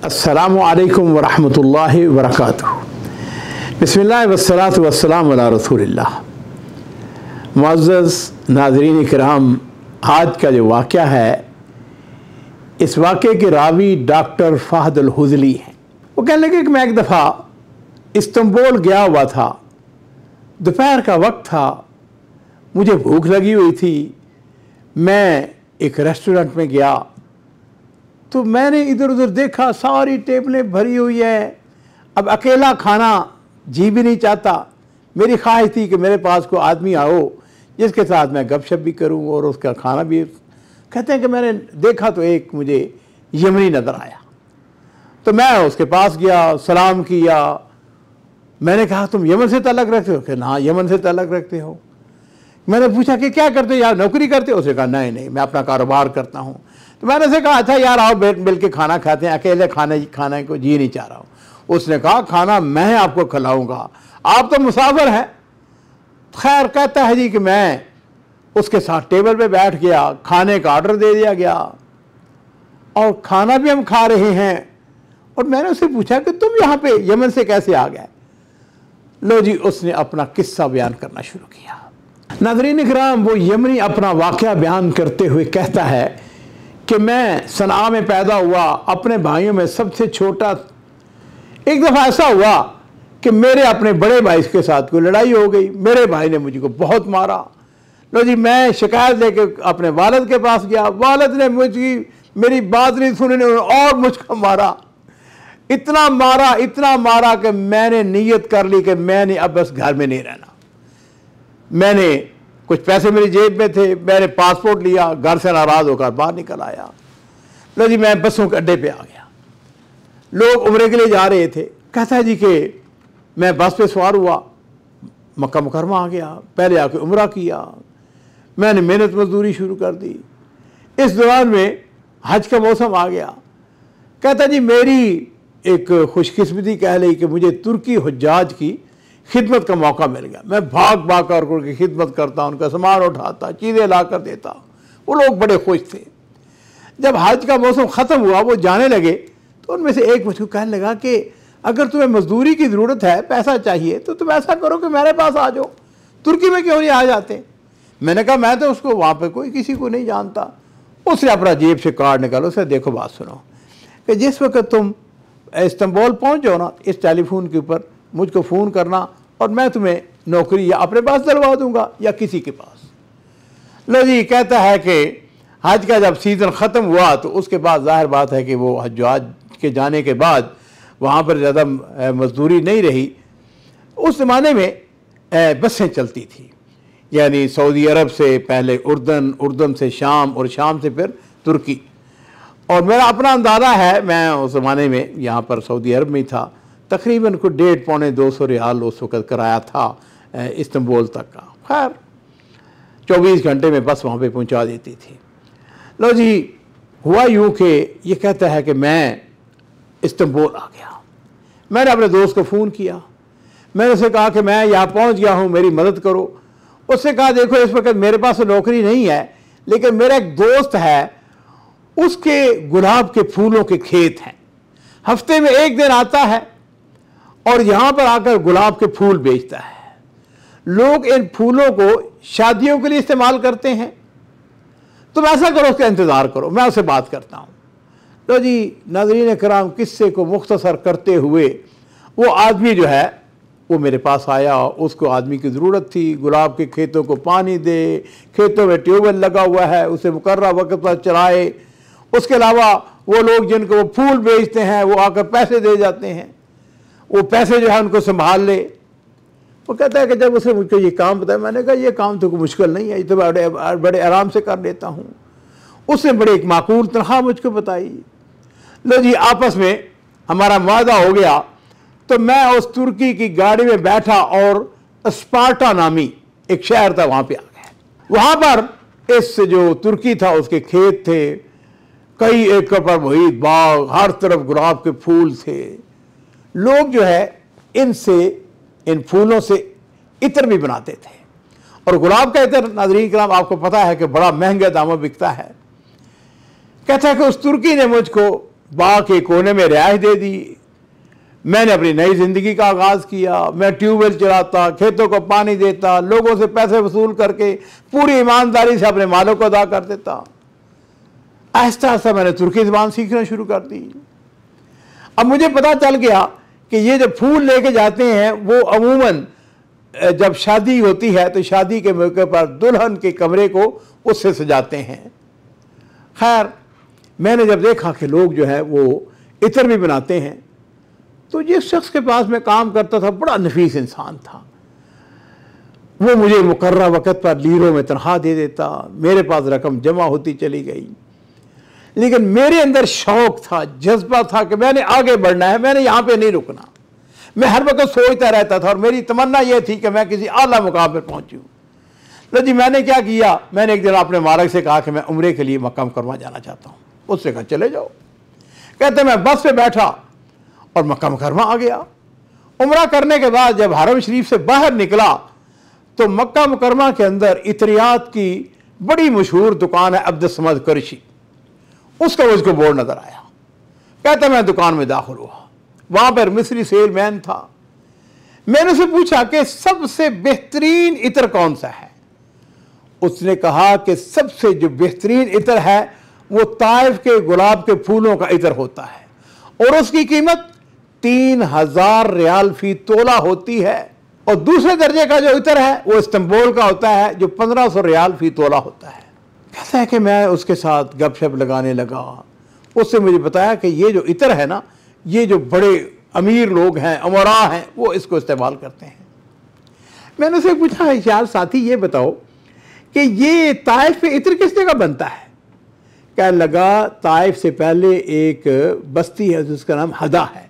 अस्सलामु अलैकुम वरहमतुल्लाहि वबरकातुहू। बिस्मिल्लाह वस्सलातु वस्सलामु अला रसूलिल्लाह। मुअज़्ज़ज़ नाज़रीन किराम, आज का जो वाक़या है, इस वाक़े के रावी डॉक्टर फ़हद अल-हुज़ली हैं। वो कहने लगे कि मैं एक दफ़ा इस्तांबुल गया हुआ था, दोपहर का वक्त था, मुझे भूख लगी हुई थी। मैं एक रेस्टोरेंट में गया तो मैंने इधर उधर देखा, सारी टेबलें भरी हुई है। अब अकेला खाना जी भी नहीं चाहता। मेरी ख्वाहिश थी कि मेरे पास कोई आदमी आओ जिसके साथ मैं गपशप भी करूं और उसका खाना भी। कहते हैं कि मैंने देखा तो एक मुझे यमनी नज़र आया, तो मैं उसके पास गया, सलाम किया। मैंने कहा तुम यमन से ताल्लुक़ रखते हो? कि ना, यमन से ताल्लुक़ रखते हो। मैंने पूछा कि क्या करते हो यार, नौकरी करते हो? उसने कहा नहीं नहीं, मैं अपना कारोबार करता हूँ। तो मैंने उसे कहा अच्छा यार आओ मिल के खाना खाते हैं, अकेले खाने को जी नहीं चाह रहा हूँ। उसने कहा खाना मैं आपको खिलाऊंगा, आप तो मुसाफिर हैं। खैर, कहता है जी कि मैं उसके साथ टेबल पे बैठ गया, खाने का ऑर्डर दे दिया गया और खाना भी हम खा रहे हैं। और मैंने उससे पूछा कि तुम यहाँ पे यमन से कैसे आ गए? लो जी, उसने अपना किस्सा बयान करना शुरू किया। नाज़रीन इकराम, वो यमनी अपना वाक़या बयान करते हुए कहता है कि मैं सनआ में पैदा हुआ, अपने भाइयों में सबसे छोटा। एक दफ़ा ऐसा हुआ कि मेरे अपने बड़े भाई के साथ कोई लड़ाई हो गई, मेरे भाई ने मुझको बहुत मारा। लो जी, मैं शिकायत लेके अपने वालिद के पास गया, वालिद ने मेरी बात नहीं सुनी और मुझको मारा। इतना मारा कि मैंने नीयत कर ली कि मैंने अब बस घर में नहीं रहना। मैंने कुछ पैसे मेरी जेब में थे, मैंने पासपोर्ट लिया, घर से नाराज़ होकर बाहर निकल आया। लो जी, मैं बसों के अड्डे पे आ गया, लोग उम्रे के लिए जा रहे थे। कहता है जी कि मैं बस पे सवार हुआ, मक्का मुकरमा आ गया, पहले आके उम्रा किया, मैंने मेहनत मजदूरी शुरू कर दी। इस दौरान में हज का मौसम आ गया। कहता जी मेरी एक खुशकिस्मती कह ली कि मुझे तुर्की हुज्जाज की खिदमत का मौका मिल गया। मैं भाग कर उनकी खिदमत करता, उनका सामान उठाता, चीज़ें ला कर देता। वो लोग बड़े खुश थे। जब हज का मौसम ख़त्म हुआ, वो जाने लगे, तो उनमें से एक मुझको कहने लगा कि अगर तुम्हें मजदूरी की ज़रूरत है, पैसा चाहिए, तो तुम ऐसा करो कि मेरे पास आ जाओ, तुर्की में क्यों नहीं आ जाते? मैंने कहा मैं तो उसको वहाँ पर कोई किसी को नहीं जानता। उसने अपना जेब से कार्ड निकालो, उसे देखो बात सुनो कि जिस वक्त तुम इस्तांबुल पहुँच जाओ ना, इस टेलीफोन के ऊपर मुझको फ़ोन करना और मैं तुम्हें नौकरी या अपने पास दिलवा दूंगा या किसी के पास। लो जी, कहता है कि हज का जब सीज़न ख़त्म हुआ तो उसके बाद जाहिर बात है कि वो हज्जाज के जाने के बाद वहाँ पर ज़्यादा मजदूरी नहीं रही। उस ज़माने में बसें चलती थी, यानी सऊदी अरब से पहले उर्दन, उर्दन से शाम और शाम से फिर तुर्की। और मेरा अपना अंदाज़ा है, मैं उस ज़माने में यहाँ पर सऊदी अरब में था, तकरीबन को 150-200 रियाल उस वक़्त कराया था इस्तांबुल तक का। खैर 24 घंटे में बस वहाँ पे पहुँचा देती थी। लो जी, हुआ यूँ कि ये कहता है कि मैं इस्तांबुल आ गया। मैंने अपने दोस्त को फ़ोन किया, मैंने उसे कहा कि मैं यहाँ पहुँच गया हूँ, मेरी मदद करो। उससे कहा देखो इस वक्त मेरे पास नौकरी नहीं है, लेकिन मेरा एक दोस्त है, उसके गुलाब के फूलों के खेत हैं, हफ्ते में एक दिन आता है और यहाँ पर आकर गुलाब के फूल बेचता है। लोग इन फूलों को शादियों के लिए इस्तेमाल करते हैं। तुम ऐसा करो, उसका इंतज़ार करो, मैं उससे बात करता हूँ। तो जी नाज़रीन किराम, किस्से को मुख्तसर करते हुए वो आदमी जो है वो मेरे पास आया। उसको आदमी की ज़रूरत थी, गुलाब के खेतों को पानी दे, खेतों में ट्यूबवेल लगा हुआ है, उसे मुकर्रर वक्त पर चलाए। उसके अलावा वो लोग जिनको वो फूल बेचते हैं वो आकर पैसे दे जाते हैं, वो पैसे जो है उनको संभाल ले। वो कहता है कि जब उसने मुझको ये काम बताया, मैंने कहा ये काम तो कोई मुश्किल नहीं है, ये तो बड़े आराम से कर लेता हूँ। उसने बड़े एक माकूल तनख्वाह मुझको बताई। लो जी, आपस में हमारा वादा हो गया। तो मैं उस तुर्की की गाड़ी में बैठा और स्पार्टा नामी एक शहर था, वहाँ पे आ गया। वहाँ पर इस जो तुर्की था उसके खेत थे, कई एकड़ पर वही बाग, हर तरफ गुलाब के फूल थे। लोग जो है इन फूलों से इत्र भी बनाते थे। और गुलाब का इत्र नाज़रीन किराम आपको पता है कि बड़ा महंगे दामों बिकता है। कहता है कि उस तुर्की ने मुझको बाग के कोने में रिहाइश दे दी। मैंने अपनी नई ज़िंदगी का आगाज़ किया। मैं ट्यूबवेल चलाता, खेतों को पानी देता, लोगों से पैसे वसूल करके पूरी ईमानदारी से अपने मालों को अदा कर देता। आहिस्ता आहिस्ता मैंने तुर्की ज़बान सीखना शुरू कर दी। अब मुझे पता चल गया कि ये जो फूल लेके जाते हैं वो अमूमन जब शादी होती है तो शादी के मौके पर दुल्हन के कमरे को उससे सजाते हैं। खैर, मैंने जब देखा कि लोग जो है वो इत्र भी बनाते हैं, तो जिस शख्स के पास मैं काम करता था बड़ा नफीस इंसान था। वो मुझे मुकर्रर वक़्त पर लीरों में तनख्वाह दे देता, मेरे पास रकम जमा होती चली गई। लेकिन मेरे अंदर शौक़ था, जज्बा था कि मैंने आगे बढ़ना है, मैंने यहाँ पे नहीं रुकना। मैं हर वक्त सोचता रहता था और मेरी तमन्ना यह थी कि मैं किसी आला मुकाम पर पहुँचूँ। तो जी मैंने क्या किया, मैंने एक दिन अपने मालिक से कहा कि मैं उम्रे के लिए मक्का मुकर्रमा जाना चाहता हूँ। उससे कहा चले जाओ। कहते मैं बस पे बैठा और मक्का मुकर्रमा आ गया। उम्रा करने के बाद जब हरम शरीफ से बाहर निकला तो मक्का मुकर्रमा के अंदर इतरियात की बड़ी मशहूर दुकान है अब्दुल समद कुरैशी, उसका मुझको बोर्ड नजर आया। कहते मैं दुकान में दाखिल हुआ, वहां पर मिस्री सेलमैन था। मैंने उसे पूछा कि सबसे बेहतरीन इत्र कौन सा है। उसने कहा कि सबसे जो बेहतरीन इत्र है वो ताइफ के गुलाब के फूलों का इत्र होता है और उसकी कीमत 3000 रियाल फी तोला होती है। और दूसरे दर्जे का जो इत्र है वो इस्तांबुल का होता है जो 1500 रियाल फी तोला होता है। कहता है कि मैं उसके साथ गपशप लगाने लगा। उससे मुझे बताया कि ये जो इत्र है ना, ये जो बड़े अमीर लोग हैं, उमरा हैं, वो इसको इस्तेमाल करते हैं। मैंने उसे पूछा यार साथी ये बताओ कि ये ताइफ पे इत्र किस जगह बनता है। कहने लगा ताइफ से पहले एक बस्ती है जिसका नाम हदा है।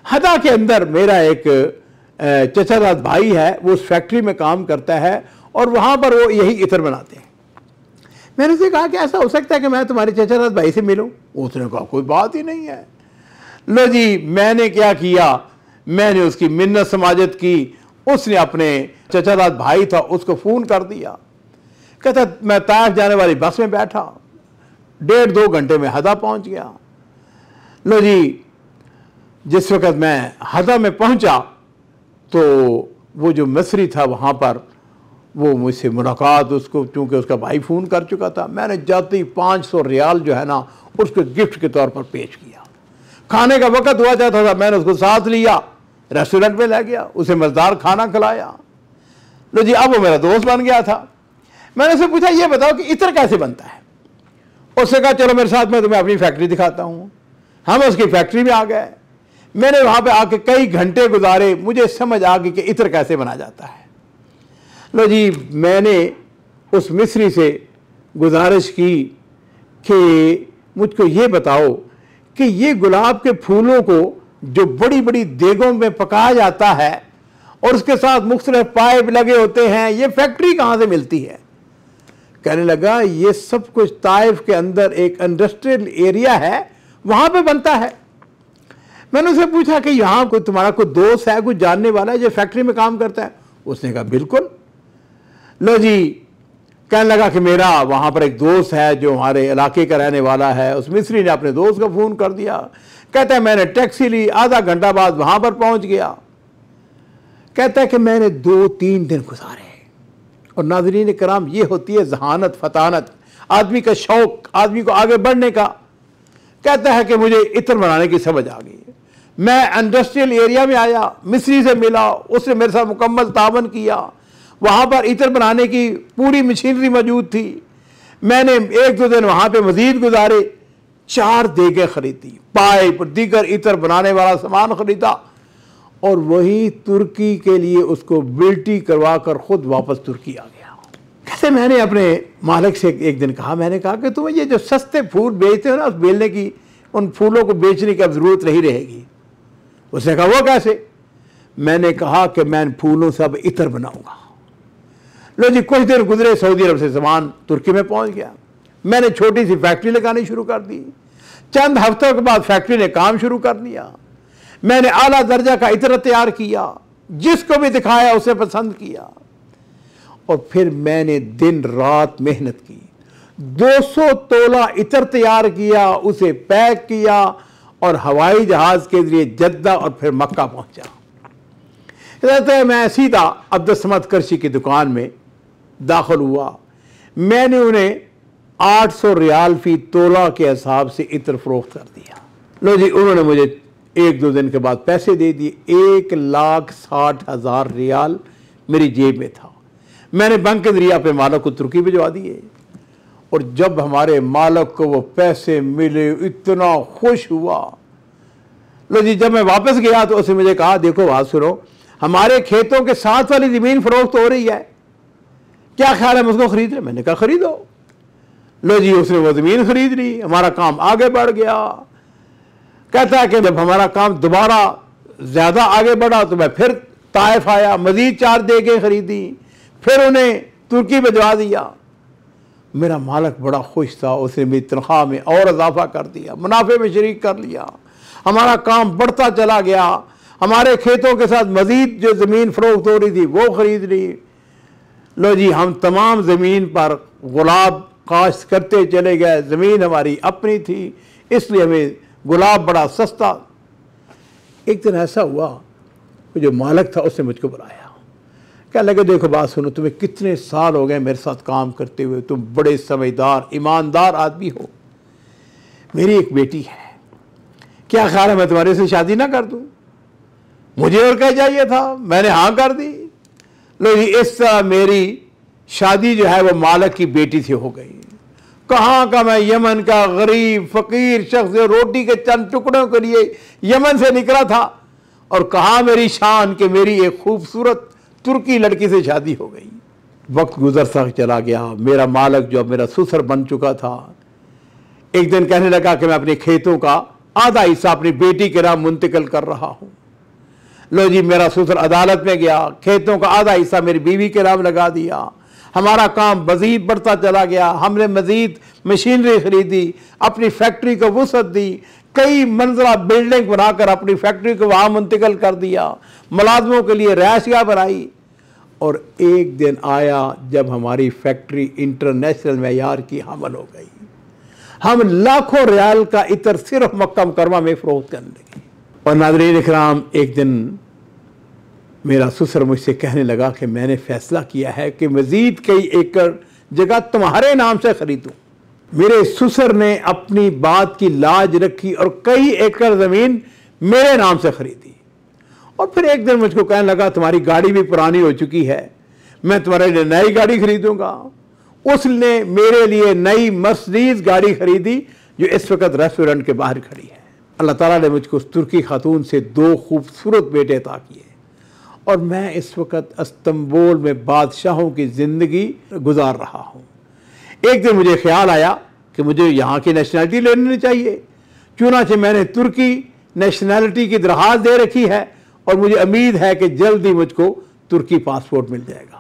हदा के अंदर मेरा एक चचाजाद भाई है, वो उस फैक्ट्री में काम करता है और वहाँ पर वो यही इत्र बनाते हैं। मैंने उसे कहा कि ऐसा हो सकता है कि मैं तुम्हारे चचाजाद भाई से मिलूँ। उसने कहा कोई बात ही नहीं है। लो जी, मैंने क्या किया, मैंने उसकी मिन्नत समाजत की। उसने अपने चचाजाद भाई था उसको फ़ोन कर दिया। कहता मैं ताइफ जाने वाली बस में बैठा, 1.5-2 घंटे में हदा पहुंच गया। लो जी, जिस वक़्त मैं हदा में पहुंचा तो वो जो मिस्री था वहाँ पर वो मुझसे मुलाकात, उसको चूँकि उसका भाई फ़ोन कर चुका था, मैंने जाते ही 500 रियाल जो है ना उसको गिफ्ट के तौर पर पेश किया। खाने का वक़्त हुआ जाता था, मैंने उसको साथ लिया, रेस्टोरेंट में ले गया, उसे मज़ेदार खाना खिलाया। लो जी, अब वो मेरा दोस्त बन गया था। मैंने उससे पूछा ये बताओ कि इत्र कैसे बनता है। उसने कहा चलो मेरे साथ में तुम्हें अपनी फैक्ट्री दिखाता हूँ। हम उसकी फैक्ट्री में आ गए। मैंने वहाँ पे आके कई घंटे गुजारे, मुझे समझ आ गई कि इत्र कैसे बना जाता है। लो जी, मैंने उस मिस्री से गुजारिश की कि मुझको ये बताओ कि ये गुलाब के फूलों को जो बड़ी बड़ी देगों में पकाया जाता है और उसके साथ मुख्तलिफ पाइप लगे होते हैं, ये फैक्ट्री कहाँ से मिलती है। कहने लगा ये सब कुछ ताइफ के अंदर एक इंडस्ट्रियल एरिया है, वहाँ पे बनता है। मैंने उससे पूछा कि यहाँ कोई तुम्हारा कोई दोस्त है, कोई जानने वाला है जो फैक्ट्री में काम करता है। उसने कहा बिल्कुल। लो जी, कहने लगा कि मेरा वहाँ पर एक दोस्त है जो हमारे इलाके का रहने वाला है। उस मिस्री ने अपने दोस्त को फ़ोन कर दिया। कहता है मैंने टैक्सी ली, आधा घंटा बाद वहाँ पर पहुँच गया। कहता है कि मैंने 2-3 दिन गुजारे। और नाज़रीन कराम, ये होती है जहानत, फतानत, आदमी का शौक़, आदमी को आगे बढ़ने का। कहता है कि मुझे इत्र बनाने की समझ आ गई। मैं इंडस्ट्रियल एरिया में आया, मिस्री से मिला, उसने मेरे साथ मुकम्मल तावन किया। वहाँ पर इत्र बनाने की पूरी मशीनरी मौजूद थी। मैंने 1-2 दिन वहाँ पे मज़ीद गुजारे। 4 देगें खरीदी, पाइप, दीगर इत्र बनाने वाला सामान खरीदा और वही तुर्की के लिए उसको बिल्टी करवा कर खुद वापस तुर्की आ गया। कैसे मैंने अपने मालिक से एक दिन कहा, मैंने कहा कि तुम्हें ये जो सस्ते फूल बेचते हो ना, उस बेचने की, उन फूलों को बेचने की अब ज़रूरत नहीं रहेगी। उसने कहा वो कैसे। मैंने कहा कि मैं इन फूलों से अब इत्र बनाऊंगा। लो जी, कुछ देर गुजरे, सऊदी अरब से सामान तुर्की में पहुंच गया। मैंने छोटी सी फैक्ट्री लगानी शुरू कर दी। चंद हफ्तों के बाद फैक्ट्री ने काम शुरू कर दिया। मैंने आला दर्जा का इत्र तैयार किया, जिसको भी दिखाया उसे पसंद किया और फिर मैंने दिन रात मेहनत की। 200 तोला इत्र तैयार किया, उसे पैक किया, और हवाई जहाज़ के ज़रिए जद्दा और फिर मक्का पहुंचा। कहते हैं मैं सीधा अब्दुल समद करशी की दुकान में दाखिल हुआ। मैंने उन्हें 800 रियाल फी तोला के हिसाब से इत्र फरोख्त कर दिया। लो जी, उन्होंने मुझे 1-2 दिन के बाद पैसे दे दिए। 1,60,000 रियाल मेरी जेब में था। मैंने बैंक के जरिए अपने मालिक को तुर्की भिजवा दिए और जब हमारे मालिक को वो पैसे मिले इतना खुश हुआ। लो जी, जब मैं वापस गया तो उसने मुझे कहा देखो बात सुनो, हमारे खेतों के साथ वाली ज़मीन फरोख्त हो रही है, क्या ख्याल है मुझको खरीद ले? मैंने कहा खरीदो। लो जी, उसने वो ज़मीन खरीद ली, हमारा काम आगे बढ़ गया। कहता है कि जब हमारा काम दोबारा ज़्यादा आगे बढ़ा तो मैं फिर ताइफ आया, मज़ीद 4 देखें खरीदी, फिर उन्हें तुर्की भिजवा दिया। मेरा मालिक बड़ा खुश था, उसने मेरी तनख्वाह में और इजाफा कर दिया, मुनाफे में शरीक कर लिया। हमारा काम बढ़ता चला गया। हमारे खेतों के साथ मज़ीद जो ज़मीन फ़रोख्त हो रही थी वो ख़रीद ली। लो जी, हम तमाम ज़मीन पर गुलाब काश्त करते चले गए। ज़मीन हमारी अपनी थी, इसलिए हमें गुलाब बड़ा सस्ता। एक दिन ऐसा हुआ, जो मालिक था उसने मुझको बुलाया। क्या लगे देखो बात सुनो, तुम्हें कितने साल हो गए मेरे साथ काम करते हुए, तुम बड़े समझदार ईमानदार आदमी हो। मेरी एक बेटी है, क्या ख्याल है मैं तुम्हारे से शादी ना कर दूं? मुझे और क्या चाहिए था, मैंने हाँ कर दी। लो जी, इस तरह मेरी शादी जो है वो मालिक की बेटी से हो गई। कहाँ का मैं यमन का गरीब फकीर शख्स जो रोटी के चंद टुकड़ों के लिए यमन से निकला था, और कहाँ मेरी शान कि मेरी एक खूबसूरत तुर्की लड़की से शादी हो गई। वक्त गुजरता चला गया। मेरा मालिक जो मेरा ससुर बन चुका था, एक दिन कहने लगा कि मैं अपने खेतों का आधा हिस्सा अपनी बेटी के नाम मुंतकिल कर रहा हूं। लो जी, मेरा ससुर अदालत में गया, खेतों का आधा हिस्सा मेरी बीवी के नाम लगा दिया। हमारा काम मज़ीद बढ़ता चला गया। हमने मज़ीद मशीनरी खरीदी, अपनी फैक्ट्री को वसअत दी, कई मंजिला बिल्डिंग बनाकर अपनी फैक्ट्री को वहाँ मुंतकिल कर दिया, मुलाजमों के लिए रिहायशगाह बनाई। और एक दिन आया जब हमारी फैक्ट्री इंटरनेशनल मेयार की हामिल हो गई। हम लाखों रियाल का इत्र सिर्फ मक्का मुकर्रमा में फरोख्त करने लगे। और नाज़रीन इकराम, एक दिन मेरा ससुर मुझसे कहने लगा कि मैंने फैसला किया है कि मज़ीद कई एकड़ जगह तुम्हारे नाम से खरीदूं। मेरे ससुर ने अपनी बात की लाज रखी और कई एकड़ ज़मीन मेरे नाम से खरीदी। और फिर एक दिन मुझको कहने लगा तुम्हारी गाड़ी भी पुरानी हो चुकी है, मैं तुम्हारे लिए नई गाड़ी खरीदूंगा। उसने मेरे लिए नई मर्सिडीज गाड़ी खरीदी जो इस वक्त रेस्टोरेंट के बाहर खड़ी है। अल्लाह ताला ने मुझको उस तुर्की खातून से 2 खूबसूरत बेटे अता किए और मैं इस वक्त इस्तांबुल में बादशाहों की ज़िंदगी गुजार रहा हूँ। एक दिन मुझे ख्याल आया कि मुझे यहाँ की नेशनैलिटी ले लेनी चाहिए। चुनांचे मैंने तुर्की नेशनैलिटी की दरख्वास्त दे रखी है और मुझे उम्मीद है कि जल्द ही मुझको तुर्की पासपोर्ट मिल जाएगा।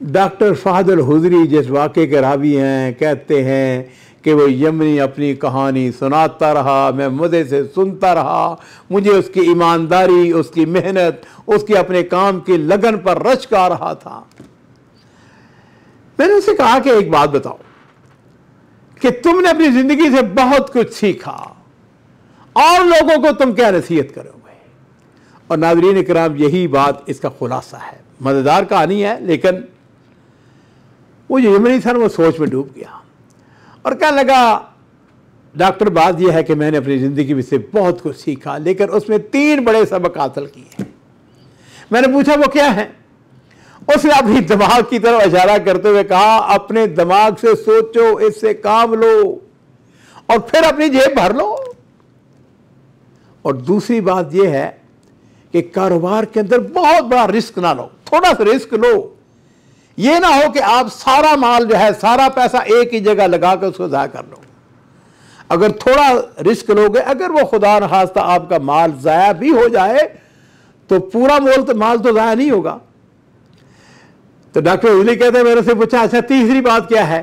डॉक्टर फादल हुजरी जिस वाक़े के रावी हैं, कहते हैं कि वो यमनी अपनी कहानी सुनाता रहा, मैं मज़े से सुनता रहा। मुझे उसकी ईमानदारी, उसकी मेहनत, उसकी अपने काम की लगन पर रश्क आ रहा था। मैंने उसे कहा कि एक बात बताओ कि तुमने अपनी ज़िंदगी से बहुत कुछ सीखा और लोगों को तुम क्या नसीहत करोगे? और नाज़रीन इकराम, यही बात इसका खुलासा है। मज़ेदार कहानी है, लेकिन वो जो यमनी था वो सोच में डूब गया और कहने लगा डॉक्टर, बात यह है कि मैंने अपनी ज़िंदगी में से बहुत कुछ सीखा, लेकिन उसमें 3 बड़े सबक हासिल किए। मैंने पूछा वो क्या है? उसने अपनी दिमाग की तरफ इशारा करते हुए कहा, अपने दिमाग से सोचो, इससे काम लो और फिर अपनी जेब भर लो। और दूसरी बात यह है कि कारोबार के अंदर बहुत बड़ा रिस्क ना लो, थोड़ा सा रिस्क लो। ये ना हो कि आप सारा माल जो है, सारा पैसा एक ही जगह लगा कर उसको ज़ाया कर लो। अगर थोड़ा रिस्क लोगे, अगर वो खुदा न खास्ता आपका माल ज़ाया भी हो जाए तो पूरा माल तो ज़ाया नहीं होगा। तो डॉक्टर हुजली कहते हैं, मेरे से पूछा अच्छा तीसरी बात क्या है?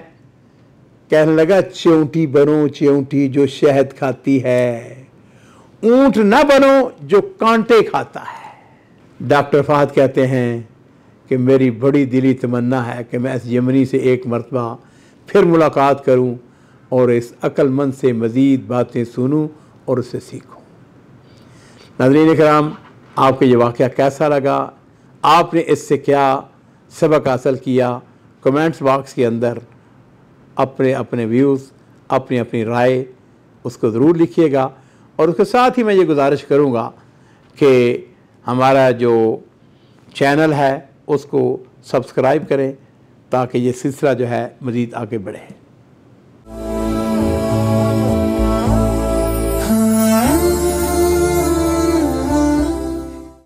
कहने लगा, च्योंटी बनो, च्योंटी जो शहद खाती है, ऊंट ना बनो जो कांटे खाता है। डॉक्टर फहद कहते हैं कि मेरी बड़ी दिली तमन्ना है कि मैं इस यमनी से एक मरतबा फिर मुलाकात करूं और इस अक्लमंद से मज़ीद बातें सुनूं और उससे सीखूं। नाज़रीन इकराम, आपको ये वाक़या कैसा लगा, आपने इससे क्या सबक हासिल किया, कमेंट्स बॉक्स के अंदर अपने अपने व्यूज़, अपनी अपनी राय उसको ज़रूर लिखिएगा। और उसके साथ ही मैं ये गुजारिश करूँगा कि हमारा जो चैनल है उसको सब्सक्राइब करें ताकि ये सिलसिला जो है मज़ीद आगे बढ़े।